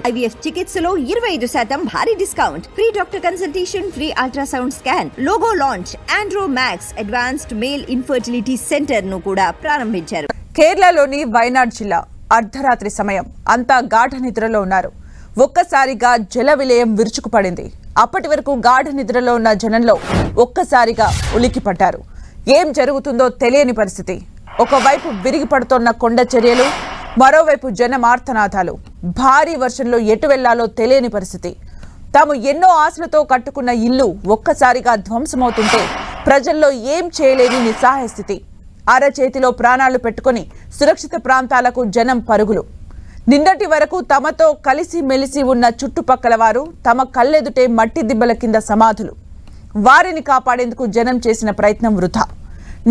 IVF చికిత్సలో 25% భారీ discount, free doctor consultation, free ultrasound scan, logo launch, Andro max advanced male infertility centre ను కూడా ప్రారంభించారు. కేరళలోని వయనాడ్ జిల్లా అర్ధరాత్రి సమయం అంతా గాఢ నిద్రలో ఉన్నారు. ఒక్కసారిగా జల విలయం విరుచుకుపడింది. అప్పటి వరకు గాఢ నిద్రలో ఉన్న జనంలో ఒక్కసారిగా ఉలిక్కిపడ్డారు. ఏం జరుగుతుందో తెలియని పరిస్థితి. ఒకవైపు విరిగి పడుతోన్న కొండ చర్యలు, మరోవైపు జనమార్తనాదాలు. భారీ వర్షంలో ఎటు వెళ్లాలో తెలియని పరిస్థితి. తాము ఎన్నో ఆశలతో కట్టుకున్న ఇల్లు ఒక్కసారిగా ధ్వంసమవుతుంటే ప్రజల్లో ఏం చేయలేని నిస్సహాయ స్థితి. అరచేతిలో ప్రాణాలు పెట్టుకుని సురక్షిత ప్రాంతాలకు జనం పరుగులు. నిన్నటి వరకు తమతో కలిసి మెలిసి ఉన్న చుట్టుపక్కల వారు తమ కళ్ళెదుటే మట్టి దిబ్బల కింద సమాధులు. వారిని కాపాడేందుకు జనం చేసిన ప్రయత్నం వృధా.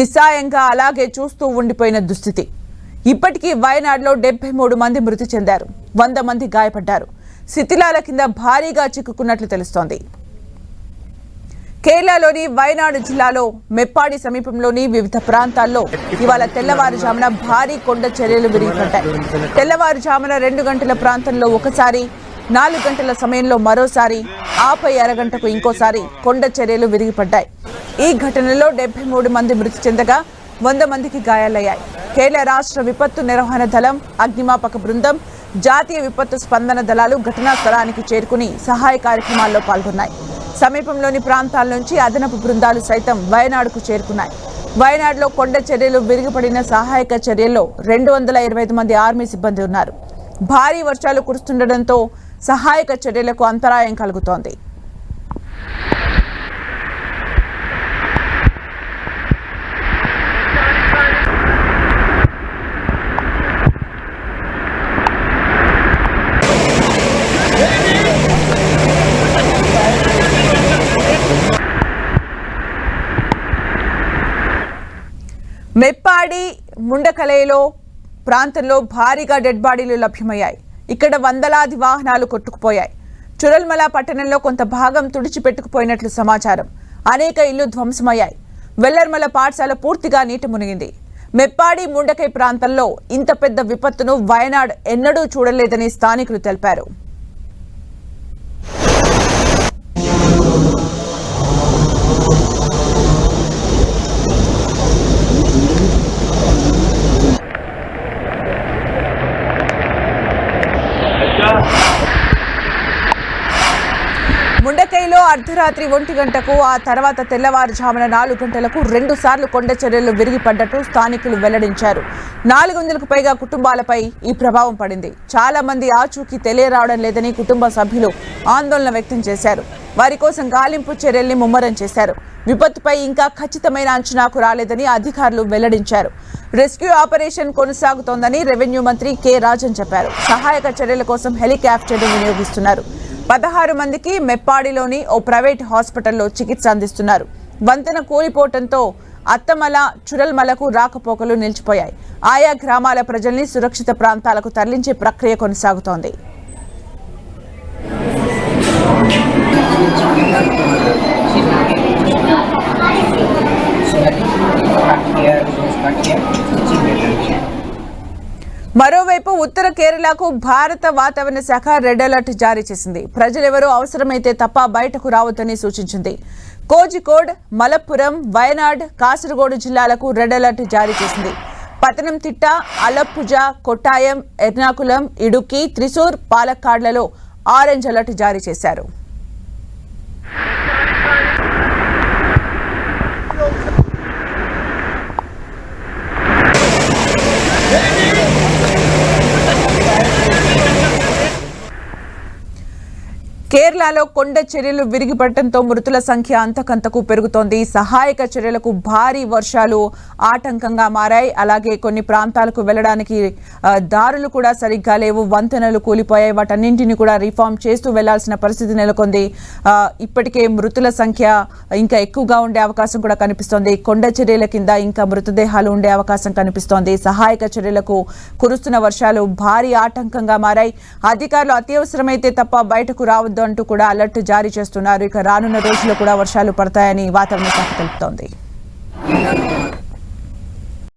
నిస్సాయంగా అలాగే చూస్తూ ఉండిపోయిన దుస్థితి. ఇప్పటికీ వయనాడ్లో 73 మంది మృతి చెందారు. 100 మంది గాయపడ్డారు. శిథిలాల కింద భారీగా చిక్కుకున్నట్లు తెలుస్తోంది. కేరళలోని వయనాడ్ జిల్లాలో మెప్పాడి సమీపంలోని వివిధ ప్రాంతాల్లో ఇవాళ తెల్లవారుజామున భారీ కొండ చర్యలు విరిగిపడ్డాయి. తెల్లవారుజామున 2 గంటల ప్రాంతంలో ఒకసారి, 4 గంటల సమయంలో మరోసారి, ఆపై అరగంటకు ఇంకోసారి కొండ చర్యలు విరిగిపడ్డాయి. ఈ ఘటనలో 73 మంది మృతి చెందగా 100 మందికి గాయాలయ్యాయి. కేరళ రాష్ట్ర విపత్తు నిర్వహణ దళం, అగ్నిమాపక బృందం, జాతీయ విపత్తు స్పందన దళాలు ఘటనా స్థలానికి చేరుకుని సహాయ కార్యక్రమాల్లో పాల్గొన్నాయి. సమీపంలోని ప్రాంతాల నుంచి అదనపు బృందాలు సైతం వయనాడుకు చేరుకున్నాయి. వయనాడులో కొండ చర్యలు విరిగిపడిన సహాయక చర్యల్లో 225 మంది ఆర్మీ సిబ్బంది ఉన్నారు. భారీ వర్షాలు కురుస్తుండటంతో సహాయక చర్యలకు అంతరాయం కలుగుతోంది. మెప్పాడి ముండకలేలో ప్రాంతంలో భారీగా డెడ్ బాడీలు లభ్యమయ్యాయి. ఇక్కడ వందలాది వాహనాలు కొట్టుకుపోయాయి. చురల్మల పట్టణంలో కొంత భాగం తుడిచిపెట్టుకుపోయినట్లు సమాచారం. అనేక ఇళ్లు ధ్వంసమయ్యాయి. వెల్లర్మల పాఠశాల పూర్తిగా నీట మునిగింది. మెప్పాడి ముండకై ప్రాంతంలో ఇంత పెద్ద విపత్తును వయనాడ్ ఎన్నడూ చూడలేదని స్థానికులు తెలిపారు. ముండకైలో అర్ధరాత్రి 1 గంటకు, ఆ తర్వాత తెల్లవారుజామున 4 గంటలకు 2 సార్లు కొండ చర్యలు విరిగిపడ్డట్టు స్థానికులు వెల్లడించారు. 400కు పైగా కుటుంబాలపై ఈ ప్రభావం పడింది. చాలా మంది ఆచూకీ తెలియరావడం లేదని కుటుంబ సభ్యులు ఆందోళన వ్యక్తం చేశారు. వారి కోసం గాలింపు చర్యల్ని ముమ్మరం చేశారు. విపత్తుపై ఇంకా ఖచ్చితమైన అంచనాకు రాలేదని అధికారులు వెల్లడించారు. రెస్క్యూ ఆపరేషన్ కొనసాగుతోందని రెవెన్యూ మంత్రి కె రాజన్ చెప్పారు. సహాయక చర్యల కోసం హెలికాప్టర్ను వినియోగిస్తున్నారు. 16 మందికి మెప్పాడిలోని ఓ ప్రైవేట్ హాస్పిటల్లో చికిత్స అందిస్తున్నారు. వంతెన కూలిపోవడంతో అత్తమల, చురల్మలకు రాకపోకలు నిలిచిపోయాయి. ఆయా గ్రామాల ప్రజల్ని సురక్షిత ప్రాంతాలకు తరలించే ప్రక్రియ కొనసాగుతోంది. మరోవైపు ఉత్తర కేరళకు భారత వాతావరణ శాఖ రెడ్ అలర్ట్ జారీ చేసింది. ప్రజలెవరూ అవసరమైతే తప్ప బయటకు రావద్దని సూచించింది. కోజికోడ్, మలప్పురం, వయనాడ్, కాసరగోడు జిల్లాలకు రెడ్ అలర్ట్ జారీ చేసింది. పతనంతిట్ట, అలప్పుజ, కొట్టాయం, ఎర్నాకులం, ఇడుక్కి, త్రిశూర్, పాలక్కాడ్లలో ఆరెంజ్ అలర్ట్ జారీ చేశారు. కేరళలో కొండ చర్యలు విరిగిపడటంతో మృతుల సంఖ్య అంతకంతకు పెరుగుతోంది. సహాయక చర్యలకు భారీ వర్షాలు ఆటంకంగా మారాయి. అలాగే కొన్ని ప్రాంతాలకు వెళ్లడానికి దారులు కూడా సరిగ్గా లేవు. వంతెనలు కూలిపోయాయి. వాటన్నింటినీ కూడా రిఫార్మ్ చేస్తూ వెళ్లాల్సిన పరిస్థితి నెలకొంది. ఇప్పటికే మృతుల సంఖ్య ఇంకా ఎక్కువగా ఉండే అవకాశం కూడా కనిపిస్తోంది. కొండ చర్యల కింద ఇంకా మృతదేహాలు ఉండే అవకాశం కనిపిస్తోంది. సహాయక చర్యలకు కురుస్తున్న వర్షాలు భారీ ఆటంకంగా మారాయి. అధికారులు అత్యవసరమైతే తప్ప బయటకు రావద్దు అంటూ కూడా అలర్ట్ జారీ చేస్తున్నారు. ఇక రానున్న రోజుల్లో కూడా వర్షాలు పడతాయని వాతావరణ శాఖ తెలుపుతోంది.